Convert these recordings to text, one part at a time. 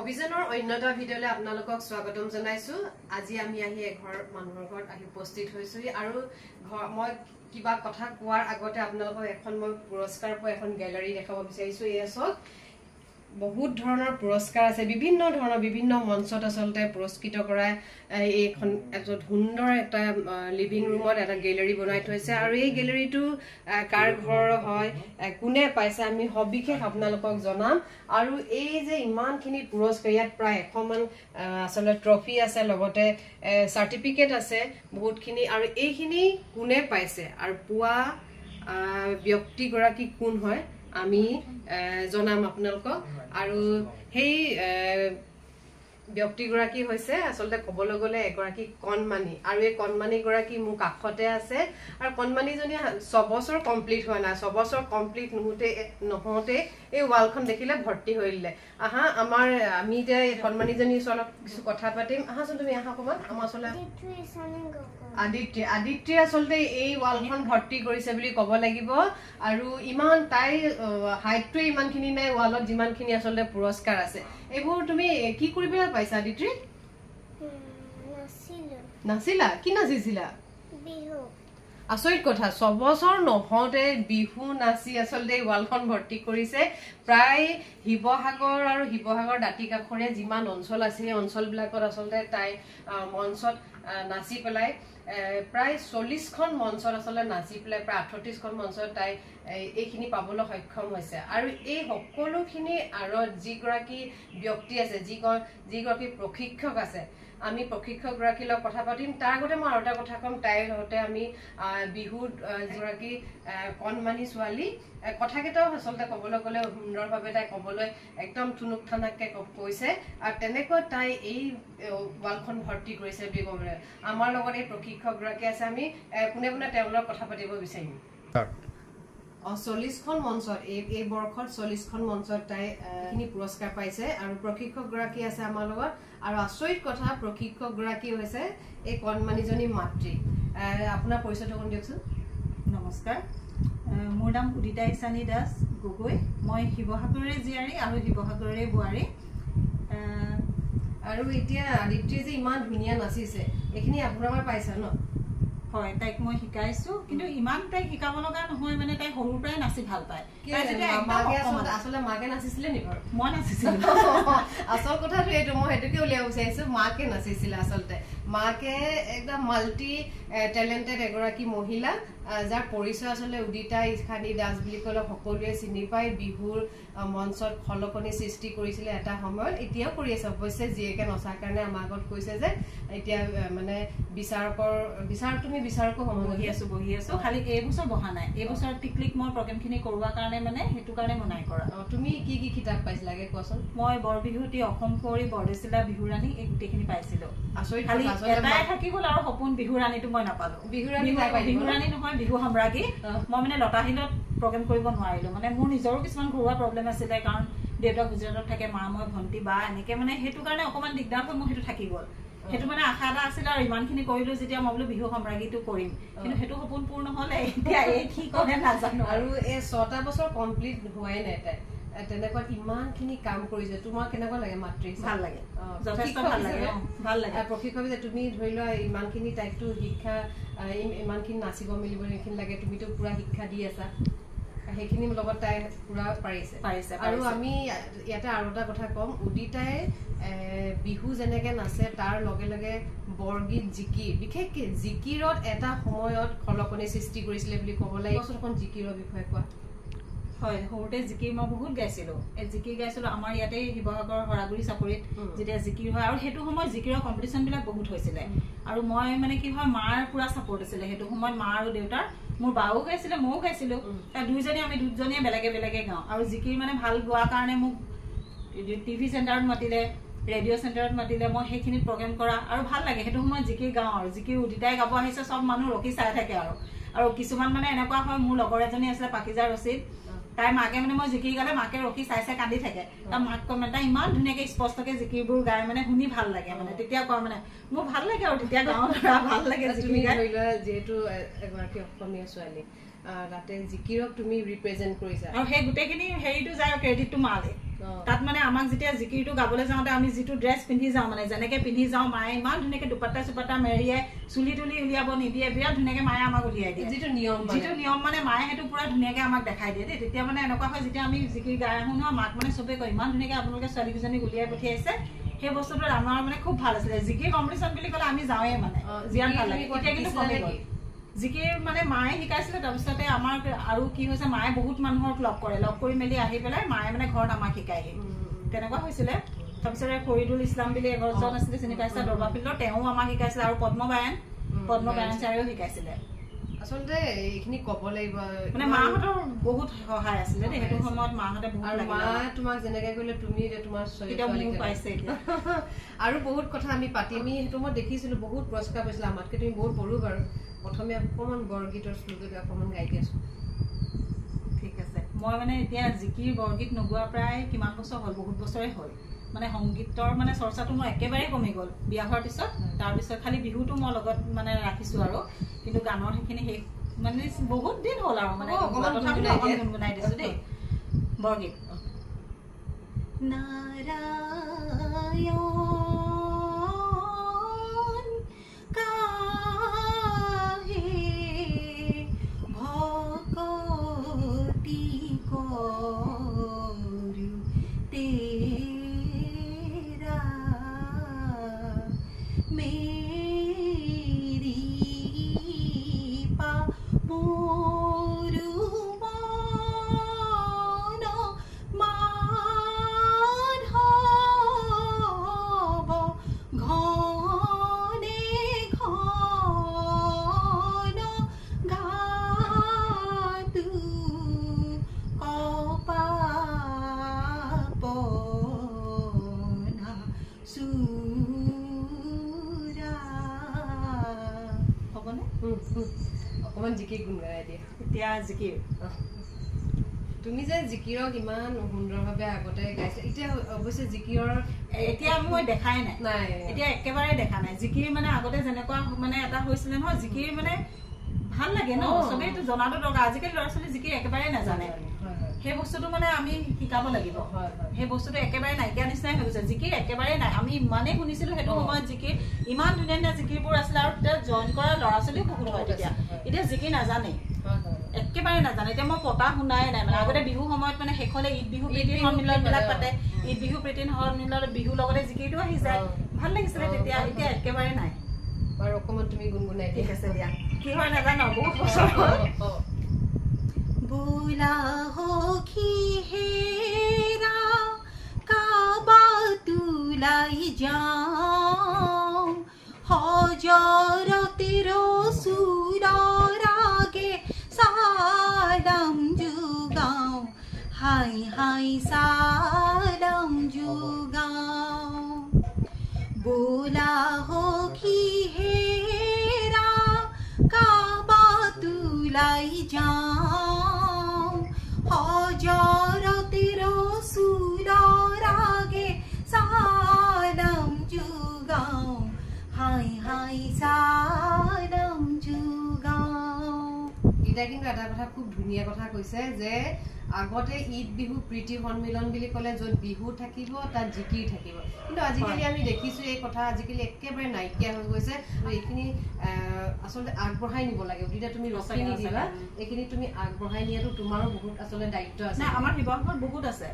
অভিযানৰ অন্যটা ভিডিঅ'লৈ আপোনালোকক স্বাগতম জনাইছো। আজি আমি আহি এঘৰ মানুহৰ ঘৰত আহি উপস্থিত হৈছো আৰু মই কিবা কথা কোৱাৰ আগতে আপোনালোকক এখন মই পুৰস্কাৰ পোৱা এখন গ্যালাৰী দেখাব বিচাৰিছো। এছক বহুত ধৰণৰ পুৰস্কাৰ আছে, বিভিন্ন মঞ্চত আসলতে পুৰস্কৃত কৰা এইখন এটা সুন্দৰ এটা লিভিং ৰুমত এটা গ্যালাৰী বনাই থৈছে আৰু এই গ্যালাৰীটো কাৰ ঘৰৰ হয়, কোনে পাইছে, আমি সবিশেষ আপোনালোকক জনাম। আৰু এই যে ইমানখিনি পুৰস্কাৰ, ইয়াত প্ৰায় 100 মান আসলে ট্ৰফি আছে, লগতে চাৰ্টিফিকেট আছে বহুতখিনি। আৰু এইখিনি কোনে পাইছে আৰু পোৱা ব্যক্তিগৰাকী কোন হয় আমি জনাম আপোনালোকক। আৰু সেই ব্যক্তিগৰাকী হৈছে আসলতে ক'বলৈ গ'লে এগৰাকী কণমানি, আৰু এই কণমানিগৰাকী মোৰ কাষতে আছে। আৰু কণমানিজনী 6 বছৰ কমপ্লিট হোৱা নাই, 6 বছৰ কমপ্লিট নহওঁতে এই ৱালখন দেখিলে ভৰ্তি হৈ দিলে। আহা আমি এতিয়া কণমানিজনীৰ ওচৰত কিছু কথা পাতিম। আহাচোন তুমি, আহা অকণমান আমাৰ ওচৰলৈ। আদিত্যে আসলতে এই ৱালখন ভৰ্তি কৰিছে বুলি ক'ব লাগিব। আৰু ইমান তাই হাইটটোৱে ইমানখিনি নাই, ৱালত যিমানখিনি আসলতে পুৰস্কাৰ আছে। এইবোৰ তুমি কি কৰিবলৈ পাইছা আদিত্ৰী? নাচিলা? কি নাচিছিলা? আচৰিত কথা, 6 বছৰ নহওঁতে বিহু নাচি আচলতে ৱালখন ভৰ্তি কৰিছে। প্ৰায় শিৱসাগৰ আৰু শিৱসাগৰ দাঁতি কাষৰীয়া যিমান অঞ্চল আছে সেই অঞ্চলবিলাকত আচলতে তাই মঞ্চত নাচি পেলাই প্ৰায় 40খন মঞ্চত আচলতে নাচি পেলাই প্ৰায় 38খন মঞ্চত তাই এইখিনি পাবলৈ সক্ষম হৈছে। আৰু এই সকলোখিনি আঁৰত যিগৰাকী ব্যক্তি আছে, যিগৰাকী প্ৰশিক্ষক আছে, আমি প্ৰশিক্ষকগৰাকীৰ লগত কথা পাতিম। তাৰ আগতে মই আৰু এটা কথা ক'ম, তাইৰ লগতে আমি বিহুত যিগৰাকী কণমানি ছোৱালী কথাকেইটাও আচলতে ক'বলৈ গ'লে সুন্দৰভাৱে তাই ক'বলৈ একদম থুনুক থানাককে কৈছে। আৰু তেনেকৈ তাই এই ৱালখন ভৰ্তি কৰিছে বুলি ক'বলৈ আমাৰ লগত এই প্ৰশিক্ষকগৰাকী আছে। আমি পোনে পোনে তেওঁৰ লগত কথা পাতিব বিচাৰিম। 40খন মঞ্চত এই বৰ্ষত 40খন মঞ্চত তাই এইখিনি পুৰস্কাৰ পাইছে। আৰু প্ৰশিক্ষকগৰাকী আছে আমাৰ লগত। আৰু আচৰিত কথা, প্ৰশিক্ষকগৰাকী হৈছে এই কণমানিজনী মাতৃ। আপোনাৰ পৰিচয়টো অকণ দিয়কচোন। নমস্কাৰ, মোৰ নাম উদিতা ইছানী দাস গগৈ। মই শিৱসাগৰৰে জীয়াৰী আৰু শিৱসাগৰৰে বোৱাৰী। আৰু এতিয়া আদিত্যই যে ইমান ধুনীয়া নাচিছে, এইখিনি আপোনাৰ পাইছা ন? হয়, তাইক মই শিকাইছো, কিন্তু ইমান তাইক শিকাব লগা নহয়, মানে তাই সৰুৰ পৰাই নাচি ভাল পায়। আচলতে মাকে নাচিছিলে নি বাৰু? মই নাচিছিলো। আচল কথাটো এইটো, মই সেইটোকে উলিয়াব বিচাৰিছো, মাকে নাচিছিলে। আচলতে মাকে একদম মাল্টি টেলেণ্টেড এগৰাকী মহিলা, যাৰ পৰিচয় আচলতে উদিতা ইছানী দাস বুলি ক'লে সকলোৱে চিনি পায়। বিহুৰ মঞ্চত খলকনি সৃষ্টি কৰিছিলে এটা সময়ত, এতিয়াও কৰি আছে। অৱশ্যে জীয়েকে নচাৰ কাৰণে আমাৰ আগত কৈছে যে এতিয়া মানে তুমি বিচাৰকো বহি আছো। খালি এইবছৰ বহা নাই, এইবছৰ টিকলিক মই প্ৰগ্ৰেমখিনি কৰোৱাৰ কাৰণে মানে সেইটো কাৰণে মই নাই কৰা। তুমি কি কি কিতাপ পাইছিলাগে কোৱাচোন? মই বৰবিহুতি, অসম কুঁৱৰী, বৰদেচিলা, বিহুৰাণী এই গোটেইখিনি পাইছিলো। খালি এটাই থাকি গ'ল আৰু সপোন, বিহুৰাণীটো মই নাপালো। বিহুৰাণী নহয়, বিহু সম্ৰাজ্ঞী। মই মানে লতাশিলত প্ৰগ্ৰেম কৰিব নোৱাৰিলো, মানে মোৰ নিজৰো কিছুমান ঘৰুৱা প্ৰব্লেম আছিলে, কাৰণ দেউতা গুজৰাটত থাকে, মা মই ভণ্টি বা এনেকে, মানে সেইটো কাৰণে অকণমান দিগদাৰ হৈ মোৰ সেইটো থাকি গ'ল। সেইটো মানে আশা এটা আছিলে, আৰু ইমানখিনি কৰিলো যেতিয়া মই বোলো বিহু সম্ৰাজ্ঞীটো কৰিম, কিন্তু সেইটো সপোন পূৰ্ণ নহ'লে। এতিয়া এই কি কৰে নাজানো। আৰু এই 6টা বছৰ কমপ্লিট হোৱাই নাই তাই, তেনেকুৱা ইমানখিনি কাম কৰিছে। তোমাৰ কেনেকুৱা লাগে মাতৃ? ভাল লাগে, যথেষ্ট ভাল লাগে। ভাল লাগে। প্ৰশিক্ষক যে তুমি ধৰি লোৱা ইমানখিনি তাইকতো শিক্ষা, ইমানখিনি নাচিব মেলিব এইখিনি লাগে, তুমিতো পুৰা শিক্ষা দি আছা, সেইখিনিৰ লগত তাই পুৰা পাৰিছে। আৰু আমি ইয়াতে আৰু এটা কথা ক'ম, উদিতাই বিহু যেনেকে নাচে তাৰ লগে লগে বৰগীত, জিকিৰ, বিশেষকে জিকিৰত এটা সময়ত খলকনি সৃষ্টি কৰিছিলে বুলি ক'ব লাগে। জিকিৰৰ বিষয়ে কোৱা। হয়, সৰুতে জিকিৰ মই বহুত গাইছিলো। জিকিৰ গাইছিলো আমাৰ ইয়াতে শিৱসাগৰ হৰাগুৰি চাপৰিত যেতিয়া জিকিৰ হয়, আৰু সেইটো সময়ত জিকিৰৰ কম্পিটিশ্যনবিলাক বহুত হৈছিলে। আৰু মই মানে কি হয়, মাৰ পুৰা ছাপোৰ্ট আছিলে সেইটো সময়ত, মা আৰু দেউতাৰ। মোৰ বাও গাইছিলে, ময়ো গাইছিলো। আমি দুজনীয়ে বেলেগে বেলেগে গাওঁ। আৰু জিকিৰ মানে ভাল গোৱাৰ কাৰণে মোক টিভি চেণ্টাৰত মাতিলে, ৰেডিঅ' চেণ্টাৰত মাতিলে, মই সেইখিনিত প্ৰগ্ৰেম কৰা। আৰু ভাল লাগে সেইটো সময়ত জিকিৰ গাওঁ। আৰু জিকিৰ উদিতাই গাব আহিছে, চব মানুহ ৰখি চাই থাকে। আৰু কিছুমান মানে এনেকুৱা হয়, মোৰ লগৰ এজনী আছিলে পাকিজা ৰচিদ, তাইৰ মাকে মানে মই জিকিৰ গালে মাকে ৰখি চাই চাই কান্দি থাকে। তাৰ মাক কয় মানে তাই ইমান ধুনীয়াকে স্পষ্টকে জিকিৰবোৰ গায়, মানে শুনি ভাল লাগে। মানে তেতিয়া কয় মানে মোৰ ভাল লাগে, আৰু তেতিয়া গাঁৱৰ ভাল লাগে। তুমি ধৰি লোৱা যিহেতু এগৰাকী অসমীয়া ছোৱালী, তাতে জিকিৰক তুমি ৰিপ্ৰেজেন্ট কৰিছা আৰু সেই গোটেইখিনি হেৰিটো যায় ক্ৰেডিটটো মালে তাত মানে আমাক যেতিয়া জিকিৰটো গাবলৈ যাওঁতে আমি যিটো ড্ৰেছ পিন্ধি যাওঁ মানে যেনেকে পিন্ধি যাওঁ মায়ে ইমান ধুনীয়াকে দুপাট্টা চুপাট্টা মেৰিয়াই চুলি তুলি উলিয়াব নিদিয়ে বিৰাট ধুনীয়াকে মায়ে আমাক উলিয়াই দিয়ে যিটো নিয়ম মানে মায়ে সেইটো পুৰা ধুনীয়াকে আমাক দেখাই দিয়ে দেই তেতিয়া মানে এনেকুৱা হয় যেতিয়া আমি জিকিৰ গাই আহোঁ ন মাক মানে চবে কয় ইমান ধুনীয়াকে আপোনালোকে ছোৱালীকেইজনীক উলিয়াই পঠিয়াইছে সেই বস্তুটো আমাৰ মানে খুব ভাল আছিলে জিকিৰ কম্পিটিশ্যন বুলি ক'লে আমি যাওঁৱে মানে বিৰাট ভাল লাগে এতিয়া কিন্তু কমি গ'ল জিকিৰ মানে মায়ে শিকাইছিলে তাৰপিছতে আমাৰ আৰু কি হৈছে মায়ে বহুত মানুহক লগ কৰি মেলি আহি পেলাই মায়ে মানে ঘৰত আমাক শিকাইহি তেনেকুৱা হৈছিলে তাৰপিছতে ফৰিদুল ইছলাম বুলি এগৰাকী আছিলে চিনি পাইছে দৰবা ফিল্ডৰ তেওঁ আমাক শিকাইছিলে আৰু পদ্মবায়ন ছাৰেও শিকাইছিলে আচলতে এইখিনি ক'ব লাগিব মানে মাহঁতৰ বহুত সহায় আছিলে দেই সেইটো সময়ত মাহঁতে বহুত আৰু মা তোমাক যেনেকে ক'লে তুমি তোমাৰ পাইছে আৰু বহুত কথা আমি পাতি আমি সেইটো মই দেখিছিলো বহুত পুৰস্কাৰ পাইছিলে আমাতকে তুমি বহুত সৰু বাৰু প্ৰথমে অকণমান বৰগীতৰ শ্লোক অকণমান গাই দিয়াছো ঠিক আছে মই মানে এতিয়া জিকিৰ বৰগীত নোগোৱা প্ৰায় কিমান বছৰ হ'ল বহুত বছৰে হ'ল মানে সংগীতৰ মানে চৰ্চাটো মোৰ একেবাৰে কমি গ'ল বিয়া হোৱাৰ পিছত তাৰপিছত খালি বিহুটো মই লগত মানে ৰাখিছোঁ আৰু কিন্তু গানৰ সেইখিনি শেষ মানে বহুত দিন হ'ল আৰু মানে গুণগুণাই দিছোঁ দেই বৰগীত অকণমান জিকিৰ গুণ গাই দিয়া এতিয়া জিকিৰ তুমি যে জিকিৰক ইমান সুন্দৰভাৱে আগতে গাইছা এতিয়া অৱশ্যে জিকিৰৰ এতিয়া মই দেখাই নাই এতিয়া একেবাৰে দেখা নাই জিকিৰ মানে আগতে যেনেকুৱা মানে এটা হৈছিলে নহয় জিকিৰ মানে ভাল লাগে ন চবেইটো জনাটো দৰকাৰ আজিকালি ল'ৰা ছোৱালী জিকিৰ একেবাৰে নাজানে সেই বস্তুটো মানে আমি শিকাব লাগিব সেই বস্তুটো একেবাৰে নাইকিয়া নিচিনাই হৈ গৈছে জিকিৰ একেবাৰে নাই আমি ইমানেই শুনিছিলো সেইটো সময়ত জিকিৰ ইমান ধুনীয়া ধুনীয়া জিকিৰবোৰ আছিলে আৰু তেতিয়া জইন কৰা ল'ৰা ছোৱালীও বহুত হয় তেতিয়া এতিয়া জিকিৰ নাজানে একেবাৰে নাজানে এতিয়া মই পতা শুনাই নাই মানে আগতে বিহু সময়ত মানে শেষলে ঈদ বিহু প্ৰীতি সন্মিলন বিলাক পাতে ঈদ বিহু প্ৰীতি সন্মিলনত বিহু লগতে জিকিৰটো আহি যায় ভাল লাগিছিলে তেতিয়া এতিয়া একেবাৰে নাই বাৰু অকণমান তুমি গুণগুণাই ঠিক আছে দিয়া কি হয় নাজানো বহুত বছৰ হ'ল बोला हो कि हेरा काबा तुलाई जाऊं हजार तेरो सुरागे सालम जुगाऊं हाय हाय सालम जुगाऊं बोला हो कि हेरा काबा तुलाई जाऊं हजार तेरो सुरागे सालम जुगाऊं हाय हाय सालम जुगाऊं এটা কিন্তু এটা কথা খুব ধুনীয়া কথা কৈছে যে আগতে ঈদ বিহু প্ৰীতি সন্মিলন বুলি ক'লে য'ত বিহু থাকিব তাত জিকিৰ থাকিব কিন্তু আজিকালি আমি দেখিছোঁ এই কথা আজিকালি একেবাৰে নাইকিয়া হৈ গৈছে আৰু এইখিনি আচলতে আগবঢ়াই নিব লাগে যেতিয়া তুমি ৰচনা নিদিবা এইখিনি তুমি আগবঢ়াই নিয়াটো তোমাৰো বহুত আচলতে দায়িত্ব আছে আমাৰ শিৱসাগৰত বহুত আছে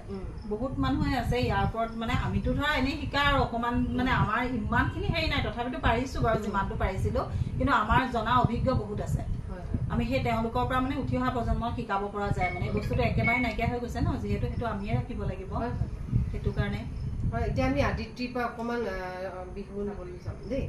বহুত মানুহে আছে ইয়াৰ ওপৰত মানে আমিতো ধৰা এনেই শিকা আৰু অকণমান মানে আমাৰ ইমানখিনি হেৰি নাই তথাপিতো পাৰিছোঁ বাৰু যিমানটো পাৰিছিলোঁ কিন্তু আমাৰ জনা অভিজ্ঞ বহুত আছে আমি সেই তেওঁলোকৰ পৰা মানে উঠি অহা প্ৰজন্মক শিকাব পৰা যায় মানে বস্তুটো একেবাৰে নাইকিয়া হৈ গৈছে ন যিহেতু সেইটো আমিয়ে ৰাখিব লাগিব সেইটো কাৰণে এতিয়া আমি আদিত্যৰ পৰা অকণমান বিহু নাবলৈ যাম দেই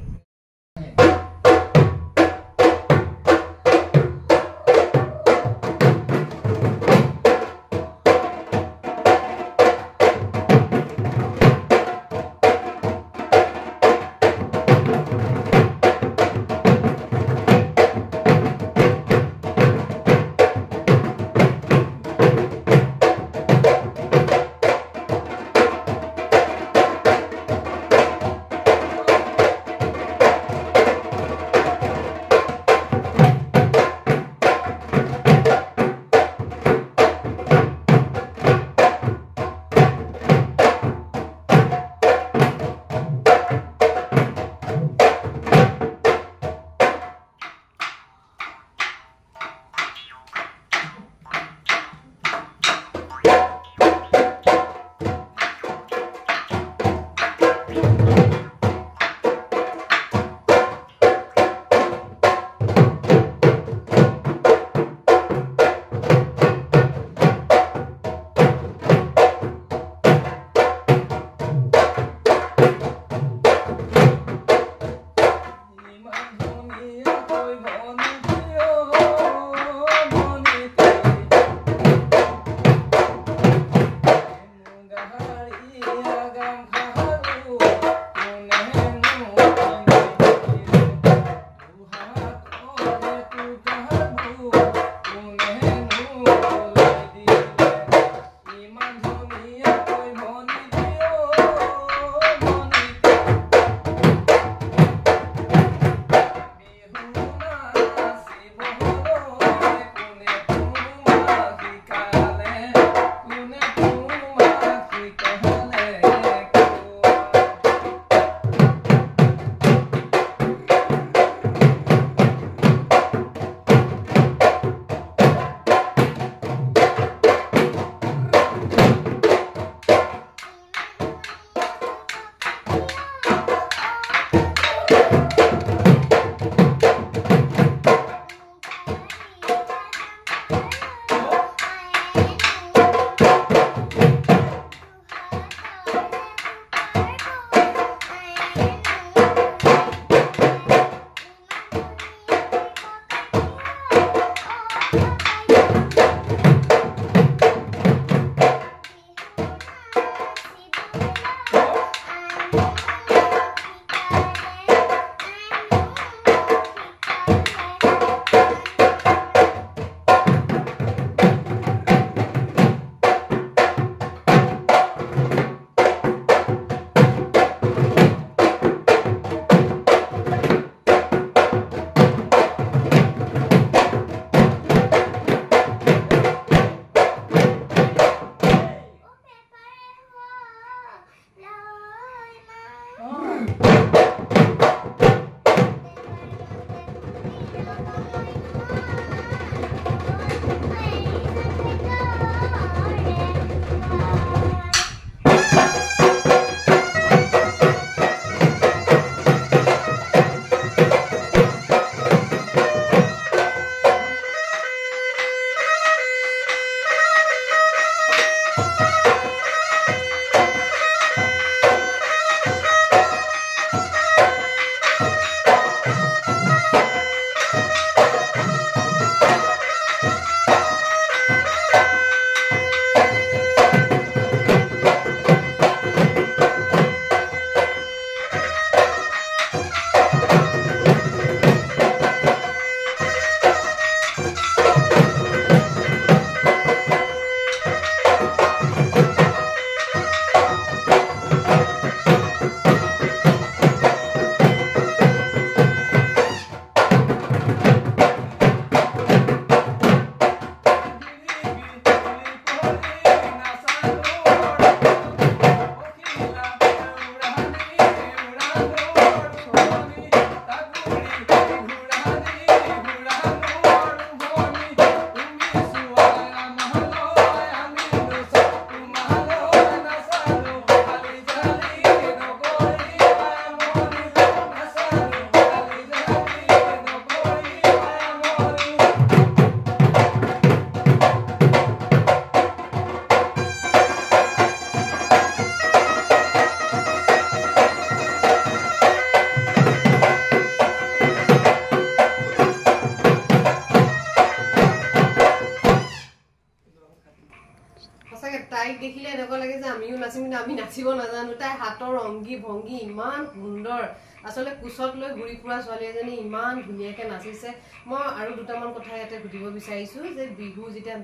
নাচিব নাজানো তাই হাতৰ অংগী ভংগী ইমান সুন্দৰ আসলে কুচত লৈ ঘূৰি ফুৰা ছোৱালী এজনী ইমান ধুনীয়াকে নাচিছে মই আৰু দুটামান কথা ইয়াতে সুধিব বিচাৰিছো যে বিহু যেতিয়া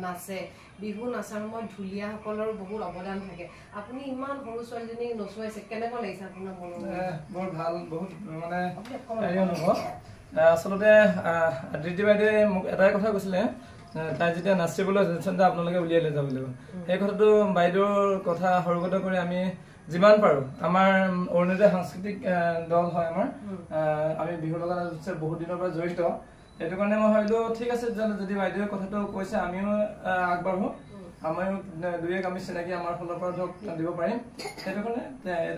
নাচে বিহু নাচাৰ সময়ত ঢুলীয়াসকলৰ বহুত অৱদান থাকে আপুনি ইমান সৰু ছোৱালীজনী নচুৱাইছে কেনেকুৱা লাগিছে আপোনাৰ মনত বৰ ভাল বহুত মানে হেৰি অনুভৱ আসলতে আদিতি বাইদেৱে মোক এটাই কথা কৈছিলে তাই যেতিয়া নাচিবলৈ চেষ্টা আপোনালোকে উলিয়াই লৈ যাব লাগিব সেই কথাটো বাইদেউৰ কথা সৰুগত কৰি আমি যিমান পাৰো আমাৰ অৰুণোদয় সাংস্কৃতিক দল হয় আমাৰ আমি বিহু লগত বহুত দিনৰ পৰা জড়িত সেইটো কাৰণে মই ভাবিলো ঠিক আছে যদি বাইদেউৰ কথাটো কৈছে আমিও আগবাঢ়ো আমিও দুই এক আমি চিনাকি আমাৰ ফালৰ পৰা ধৰক দিব পাৰিম সেইটো কাৰণে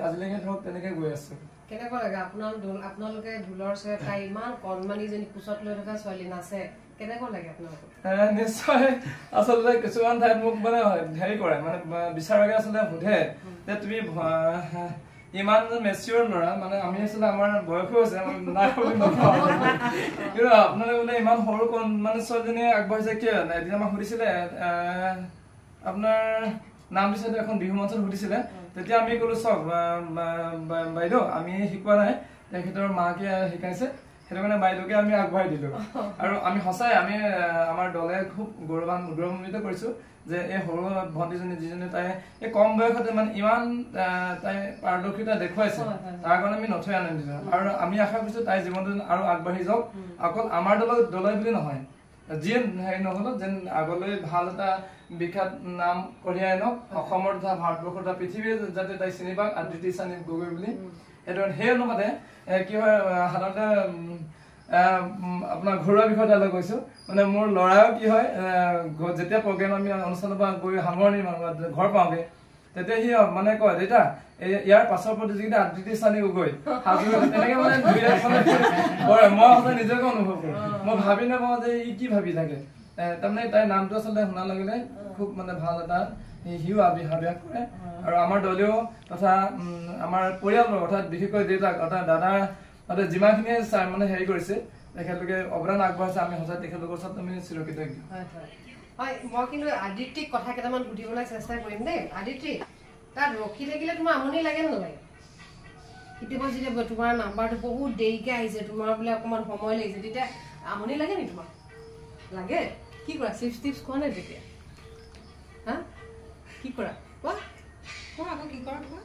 আজিলৈকে ধৰক তেনেকৈ গৈ আছো কেনেকুৱা লাগে আপোনালোকে ঢোলৰ চেৰ তাই ইমান কণমানিজনী কোচত লৈ থকা ছোৱালী নাচে কেনেকুৱা লাগে আপোনালোকক নিশ্চয় আচলতে কিছুমান ঠাইত মোক মানে হেৰি কৰে মানে বিচাৰকে আচলতে সোধে যে তুমি ইমান মেচিয়ৰ ল'ৰা মানে আমি আচলতে আমাৰ বয়সো আছে নাই বুলি নকওঁ কিন্তু আপোনালোকে বোলে ইমান সৰু মানে ছোৱালীজনীয়ে আগবাঢ়িছে কিয় এদিন আমাক সুধিছিলে আপোনাৰ নাম দিছে এখন বিহু মঞ্চত সুধিছিলে তেতিয়া আমি ক'লো চাওক বাইদেউ আমি শিকোৱা নাই তেখেতৰ মাকে শিকাইছে সেইটো কাৰণে বাইদেউকে আমি আগবঢ়াই দিলো আৰু আমি সঁচাই আমি আমাৰ দলে খুব গৌৰৱান্বিত কৰিছো যে এই সৰু ভণ্টিজনী যিজনী তাই এই কম বয়সতে মানে ইমান তাই পাৰদৰ্শিতা দেখুৱাইছে তাৰ কাৰণে আমি নথৈ আনন্দিত আৰু আমি আশা কৰিছো তাই জীৱনটো আৰু আগবাঢ়ি যাওক অকল আমাৰ দলই বুলি নহয় যিয়ে হেৰি নহ'ল যেন আগলৈ ভাল এটা বিখ্যাত নাম কঢ়িয়াই আনক অসমৰ তথা ভাৰতবৰ্ষৰ তথা পৃথিৱীৰ যাতে তাই চিনি পাওক আদিতি চানি গগৈ বুলি এইটো সেই অনুপাতে কি হয় সাধাৰণতে আপোনাৰ ঘৰুৱা বিষয় এটালৈ কৈছো মানে মোৰ ল'ৰাও কি হয় যেতিয়া প্ৰগ্ৰেম আমি অনুষ্ঠানৰ পৰা গৈ সামৰণি ঘৰ পাওঁগে তেতিয়া সি মানে কয় দেউতা ইয়াৰ পাছৰ প্ৰতিযোগিতা আদিতি চানি গগৈ সাজু তেনেকে মানে মই সদায় নিজকে অনুভৱ কৰো মই ভাবি নাপাওঁ যে ই কি ভাবি থাকে তাৰমানে তাইৰ নামটো আচলতে শুনাৰ লগে খুব মানে ভাল এটা সিও আবিৰ্ভাৱ কৰে আৰু আমাৰ দলেও তথা আমাৰ পৰিয়ালৰ অৰ্থাৎ বিশেষকৈ দেউতাক অৰ্থাৎ দাদাৰ অৰ্থাৎ যিমানখিনিয়ে মানে হেৰি কৰিছে তেখেতলোকে অৱদান আগবঢ়াইছে আমি সঁচাই তেখেতলোকৰ ওচৰত আমি চিৰকৃতজ্ঞ হয় মই কিন্তু আদিত্যক কথা কেইটামান সুধিবলৈ চেষ্টা কৰিম দেই আদিত্য তাত ৰখি থাকিলে তোমাৰ আমনি লাগে নালাগে কেতিয়াবা যেতিয়া তোমাৰ নাম্বাৰটো বহুত দেৰিকে আহিছে তোমাৰ বোলে অকণমান সময় লাগিছে তেতিয়া আমনি লাগে নি তোমাৰ লাগে কি কৰা চিপছ টিপছ খোৱা নাই তেতিয়া হা কি কৰা কোৱা আকৌ কি কৰা তোমাৰ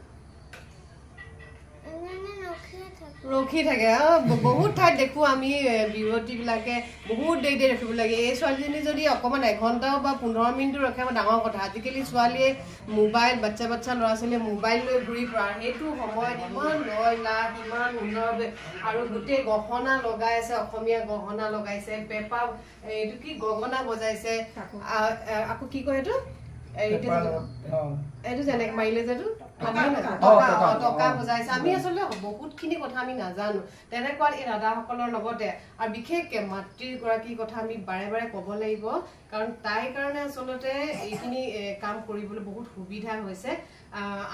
ৰখি থাকে বহুত ঠাইত দেখো আমি বিৰতিবিলাকে বহুত দেৰি ৰখিব লাগে এই ছোৱালীজনী যদি অকণমান এঘণ্টাও বা 15 মিনিটো ৰখে আমাৰ ডাঙৰ কথা আজিকালি ছোৱালীয়ে মোবাইল বাচ্চা ল'ৰা ছোৱালীয়ে মোবাইল লৈ ঘূৰি ফুৰা সেইটো সময়ত ইমান লয় লাভ ইমান সুন্দৰভাৱে আৰু গোটেই গহনা লগাইছে অসমীয়া গহনা লগাইছে পেপা এইটো কি গগনা বজাইছে আকৌ কি কয় এইটো যেনেকে মাৰিলে যে টকা বজাইছে আমি আচলতে বহুতখিনি কথা আমি নাজানো তেনেকুৱা এই দাদাসকলৰ লগতে আৰু বিশেষকে মাতৃগৰাকীৰ কথা আমি বাৰে বাৰে ক'ব লাগিব কাৰণ তাইৰ কাৰণে আচলতে এইখিনি কাম কৰিবলৈ বহুত সুবিধা হৈছে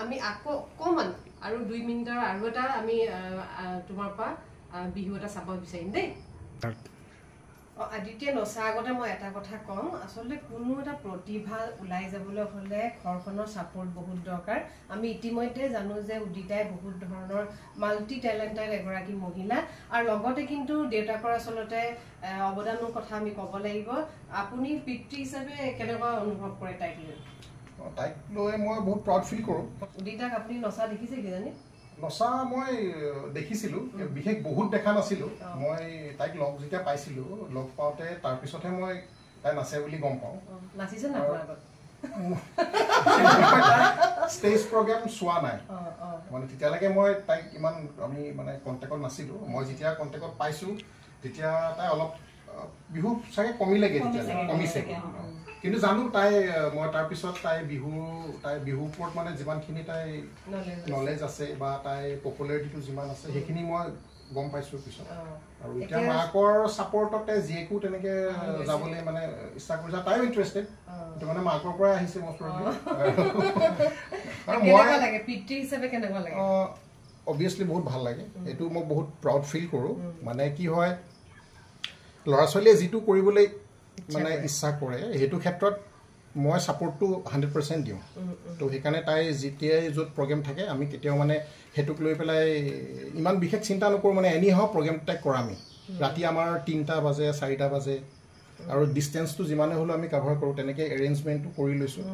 আমি আকৌ অকণমান আৰু 2 মিনিটৰ আৰু এটা আমি তোমাৰ পৰা বিহু এটা চাব বিচাৰিম দেই আদিত্যে নচা আগতে মই এটা কথা কম আচলতে কোনো এটা প্ৰতিভা ওলাই যাবলৈ হ'লে ঘৰখনৰ ছাপোৰ্ট বহুত দৰকাৰ আমি ইতিমধ্যে জানো যে উদিতাই বহুত ধৰণৰ মাল্টি টেলেণ্টেড এগৰাকী মহিলা আৰু লগতে কিন্তু দেউতাকৰ আচলতে অৱদানৰ কথা আমি ক'ব লাগিব আপুনি পিতৃ হিচাপে কেনেকুৱা অনুভৱ কৰে তাইক লৈ মই বহুত প্ৰাউড ফিল কৰোঁ উদিতাক আপুনি নচা দেখিছে কিজানি নচা মই দেখিছিলোঁ বিশেষ বহুত দেখা নাছিলোঁ মই তাইক যেতিয়া পাইছিলোঁ লগ পাওঁতে তাৰপিছতহে মই তাই নাচে বুলি গম পাওঁ নাচিছে না ষ্টেজ প্ৰগ্ৰেম চোৱা নাই মানে তেতিয়ালৈকে মই তাইক ইমান আমি মানে কণ্টেক্টত নাছিলোঁ মই যেতিয়া কণ্টেক্টত পাইছোঁ তেতিয়া তাই অলপ বিহু চাগে কমিলেগৈ তেতিয়ালৈকে কমিছে কিন্তু জানো তাই মই তাৰপিছত তাই বিহুৰ ওপৰত মানে যিমানখিনি তাই নলেজ আছে বা তাই পপুলাৰিটিটো যিমান আছে সেইখিনি মই গম পাইছোঁ পিছত আৰু এতিয়া মাকৰ ছাপৰ্টতে জীয়েকো তেনেকৈ যাবলৈ মানে ইচ্ছা কৰিছে তাইও ইণ্টাৰেষ্টেড সেইটো মানে মাকৰ পৰাই আহিছে অবভিয়াছলি বহুত ভাল লাগে এইটো মই বহুত প্ৰাউড ফিল কৰোঁ মানে কি হয় ল'ৰা ছোৱালীয়ে যিটো কৰিবলৈ মানে ইচ্ছা কৰে সেইটো ক্ষেত্ৰত মই ছাপোৰ্টটো 100% দিওঁ তো সেইকাৰণে তাই যেতিয়াই য'ত প্ৰগ্ৰেম থাকে আমি কেতিয়াও মানে সেইটোক লৈ পেলাই ইমান বিশেষ চিন্তা নকৰোঁ মানে এনি হাও প্ৰগ্ৰেম তাইক কৰা আমি ৰাতি আমাৰ 3টা বাজে 4টা বাজে আৰু ডিষ্টেঞ্চটো যিমানে হ'লেও আমি কাভাৰ কৰোঁ তেনেকৈ এৰেঞ্জমেণ্টটো কৰি লৈছোঁ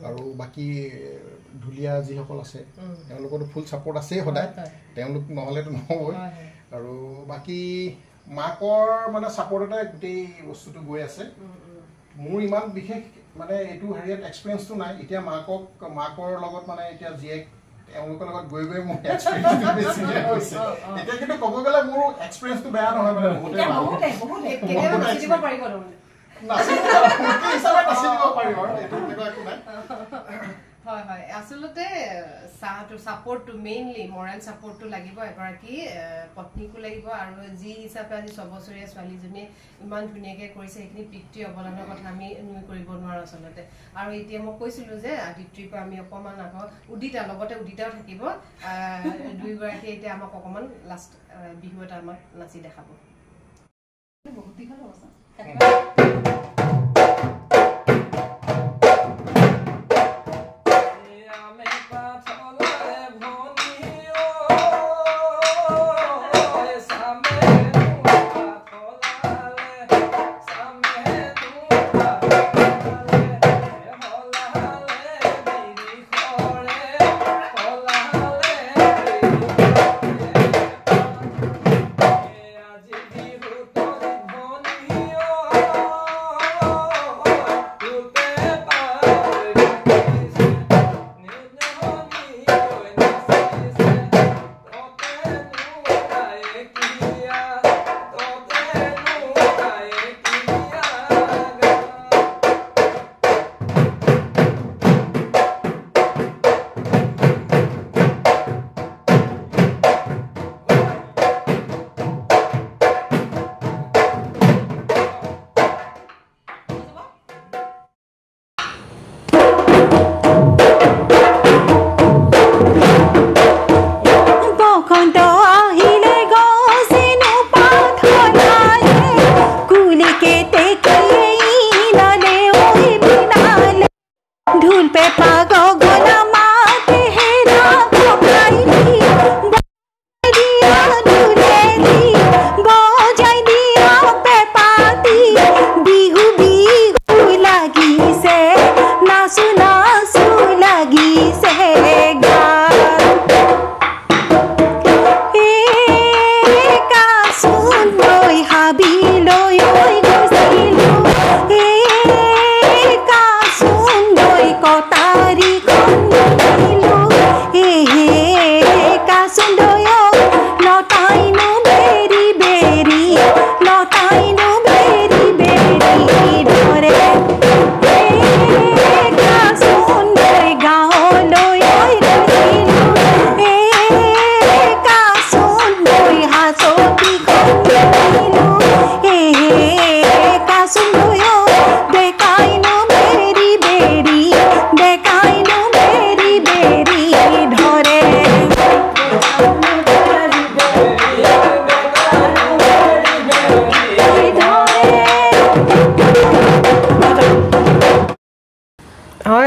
আৰু বাকী ঢুলীয়া যিসকল আছে তেওঁলোকৰতো ফুল ছাপোৰ্ট আছেই সদায় তেওঁলোক নহ'লেতো নহ'বই আৰু বাকী মাকৰ মানে ছাপোৰ্টতে গোটেই বস্তুটো গৈ আছে মোৰ ইমান বিশেষ মানে এইটো হেৰিয়াত এক্সপিৰিয়েঞ্চটো নাই এতিয়া মাকৰ লগত মানে এতিয়া জীয়েক তেওঁলোকৰ লগত গৈ গৈ মোৰ এক্সপিৰিয়েঞ্চটো বেছি হৈছে এতিয়া কিন্তু ক'ব গ'লে মোৰ এক্সপিৰিয়েঞ্চটো বেয়া নহয় মানে বহুতেই ভাল হয় হয় আচলতে ছাপোৰ্টটো মেইনলি মৰেল ছাপোৰ্টটো লাগিব এগৰাকী পত্নীকো লাগিব আৰু যি হিচাপে আজি 6 বছৰীয়া ছোৱালীজনীয়ে ইমান ধুনীয়াকৈ কৰিছে সেইখিনি পিতৃ অৱদানৰ কথা আমি নুই কৰিব নোৱাৰোঁ আচলতে আৰু এতিয়া মই কৈছিলোঁ যে আদিত্ৰীৰ পৰা আমি অকণমান আকৌ লগতে উদিতাও থাকিব দুয়োগৰাকীয়ে এতিয়া আমাক অকণমান লাষ্ট বিহু এটা আমাক নাচি দেখাব বহুত দীঘল অৱস্থা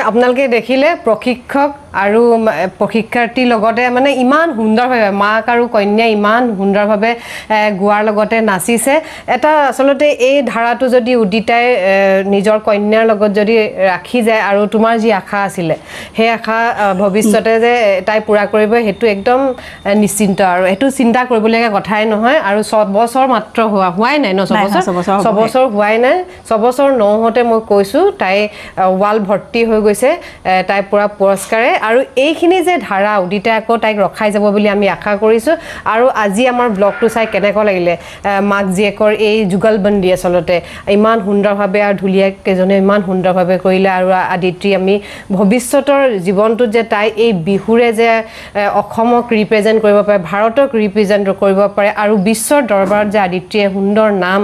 আপোনালোকে দেখিলে প্ৰশিক্ষক আৰু প্ৰশিক্ষাৰ্থীৰ লগতে মানে ইমান সুন্দৰভাৱে মাক আৰু কন্যা ইমান সুন্দৰভাৱে গোৱাৰ লগতে নাচিছে এটা আসলতে এই ধাৰাটো যদি উদিতাই নিজৰ কন্যাৰ লগত যদি ৰাখি যায় আৰু তোমাৰ যি আশা আছিল সেই আশা ভৱিষ্যতে যে তাই পুৰা কৰিব হেতু একদম নিশ্চিন্ত আৰু হেতু চিন্তা কৰিবলগীয়া কথাই নহয় আৰু 6 বছৰ মাত্ৰ হোৱাই নাই ন 6 বছৰ হোৱাই নাই 6 বছৰ নহওঁতে মই কৈছো তাই ওয়াল ভৰ্তি হৈ গৈছে তাই পুৰা পুৰস্কাৰে আৰু এইখিনি যে ধাৰা উদিতাই আকৌ তাইক ৰখাই যাব বুলি আমি আশা কৰিছো আৰু আজি আমাৰ ব্লগটো চাই কেনেকৈ লাগিলে মাক জীয়েকৰ এই যুগলবন্দী আসলতে ইমান সুন্দৰভাৱে আৰু ঢুলীয়া কেজনে ইমান সুন্দৰভাৱে কৰিলে আৰু আদিত্ৰী আমি ভৱিষ্যতৰ জীৱনটোত যে তাই এই বিহুৰে যে অসমক ৰিপ্ৰেজেন্ট কৰিব পাৰে ভাৰতক ৰিপ্ৰেজেন্ট কৰিব পাৰে আৰু বিশ্বৰ দৰবাৰত যে আদিত্ৰীয়ে সুন্দৰ নাম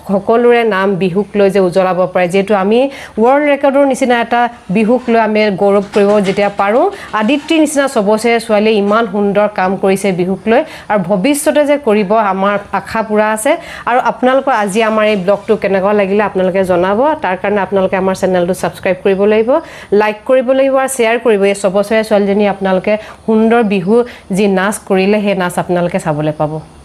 সকলোৰে নাম বিহুক লৈ যে উজ্বলাব পাৰে যেটো আমি ওয়াৰ্ল্ড ৰেকৰ্ডৰ নিচিনা এটা বিহুক লৈ আমি গৌৰৱ কৰিব যেতিয়া পাৰো আদিত্য নিচিনা সবছে ছোৱালী ইমান সুন্দৰ কাম কৰিছে বিহুক লৈ আৰু ভৱিষ্যতে যে কৰিব আমাৰ আশা পুৰা আছে আৰু আপোনালোকৰ আজি আমাৰ এই ব্লগটো কেনেকুৱা লাগিলে আপোনালোকে জনাব তাৰ কাৰণে আপোনালোকে আমাৰ চেনেলটো সাবস্ক্ৰাইব কৰিব লাগিব লাইক কৰিব লাগিব আৰু শেয়াৰ কৰিব এই সবছে ছোৱালীজনী আপোনালোকে সুন্দৰ বিহু যি নাচ কৰিলে হে নাচ আপোনালোকে চাবলৈ পাব